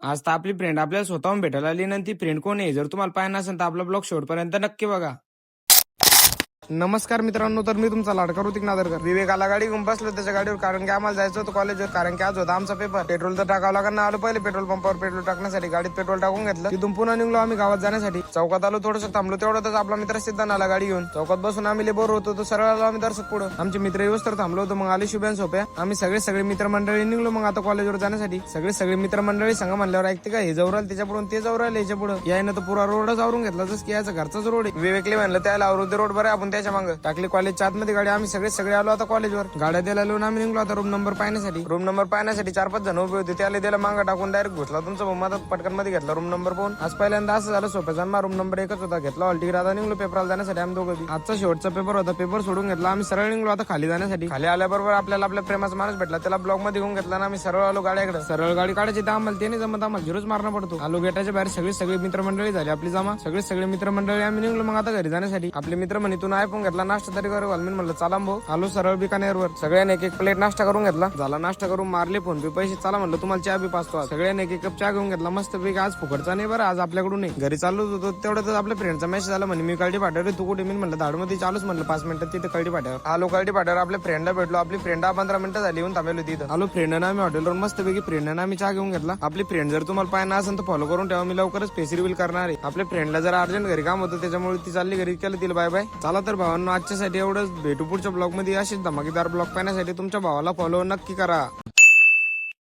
आज तर आपली फ्रेंड आपल्याला स्वतःहून भेटायला आली आणि ती फ्रेंड कोण आहे जर तुम्हाला पाहिजे नसेल तर आपला ब्लॉग शेवटपर्यंत नक्की बघा. नमस्कार मित्रांनो, तर मी तुमचा लाडका ऋतिक नादरकर. विवेक आला गाडी घेऊन बसलो त्याच्या गाडीवर, कारण की आम्हाला जायचं होतं कॉलेजवर, कारण की आज होता आमचा पेपर. पेट्रोल तर टाकावं लागणार ना. आलो पहिले पेट्रोल पंपावर पेट्रोल टाकण्यासाठी, गाडीत पेट्रोल टाकून घेतलं. तिथून पुन्हा निघलो आम्ही गावात जाण्यासाठी. चौकात आलो, थोडंसं थांबलो, तेवढ्यातच आपला मित्र सिद्धांत आला गाडी घेऊन. चौकात बसून आम्ही बोर होतो, तो सरळ आलो आम्ही दर्शक पुढं. आमचे मित्र येऊस तर थांबलो होतो, मग आले शुभ्यान सोप्या. आम्ही सगळे मित्रमंडळी निघलो मग आता कॉलेजवर जाण्यासाठी. सगळे मित्रमंडळी संघ म्हणल्यावर ऐकते का, हे जवळ त्याच्या पुढून ते जवळ राहिले याच्या पुढे. यायनं तर पुरा रोडच आवरून घेतला, जसं की याचा घरचाच रोड आहे. विवेकले म्हणलं त्याला आवरून रोड बरं, आपण त्याच्या मागे टाकली कॉलेजच्या आतमध्ये गाडी. आम्ही सगळे आलो आता कॉलेजवर. गाड्या द्यायला लावून आम्ही निघलो आता रूम नंबर पाहण्यासाठी. रूम नंबर पाहण्यासाठी 4-5 जण उभे होते. त्याला त्याला मागं टाकून डायरेक्ट घुसला तुमचा भाऊ माझा पटकन मध्ये घेतला रूम नंबर पाहून. आज पहिल्यांदा असं झालं सोप्याचा. रूम नंबर 1च होता, घेतला हॉल तिकीट. आता निघलो पेपरला जाण्यासाठी आम्ही दोघं. आजचा शेवटचा पेपर होता, पेपर सोडून घेतला आम्ही सरळ निघलो आता खाली जाण्यासाठी. खाली आल्याबरोबर आपल्याला आपल्या प्रेमाचा माणूस भेटला, त्याला ब्लॉक मध्ये घेऊन घेतला ना. आम्ही सरळ आलो गाड्याकडे. सरळ गाडी काढायची तर आम्हाला त्याने जमत, आम्हाला झिरोच मारणं पडतो. आलो गेटाच्या बाहेर, सगळे मित्रमंडळी झाली आपली जमा. सगळे मित्रमंडळी आम्ही निघलो मग आता घरी जाण्यासाठी. आपले मित्र म्हणे तू आयफोन घेतला, नाश्ता तरी करू घाल. मी म्हणलं चला भाऊ. आलो सरळ बिकानेरवर. सगळ्यांनी एक प्लेट नाश्ता करून घेतला. झाला नाश्ता करून मारले फोन पे पैसे. चला म्हणलं तुम्हाला चहा बी पाचतो. सगळ्यांनी एक कप चहा घेऊन घेतला मस्त पैकी. आज फुकटचा नाही बरं, आज आपल्याकडून नाही. घरी चालू होतो तेवढ्यातच आपल्या फ्रेंडचा मेसेज आला, म्हणे मी कळडी पाठवले, तू कुठे? मी म्हणलं धाडमध्ये चालूच म्हणलं 5 मिनिटात तिथे कळडी पाठ्यावर. आलो कळडी पाठ्यावर, आपल्या फ्रेंडला भेटलो. आपली फ्रेंड 15 मिनिटं झाली येऊन थांबलो तिथं. आलो फ्रेंडनं आम्ही हॉटेलवर मस्त पैकी फ्रेंडनं आम्ही चहा घेऊन घेतला. आपली फ्रेंड जर तुम्हाला पाहिजे असेल तर फॉलो करून ठेवा, मी लवकरच फेस रिव्हील करणार आहे. आपल्या फ्रेंडला जरा अर्जंट घरी काम होतं त्याच्यामुळे ती चालली घरी. केलं तिला बाय बाय. चला तर भावांनो आजच्यासाठी एवढंच. भेटू पुढच्या ब्लॉग मध्ये. अशीच धमाकेदार ब्लॉग पाहण्यासाठी तुमच्या भावाला फॉलो नक्की करा.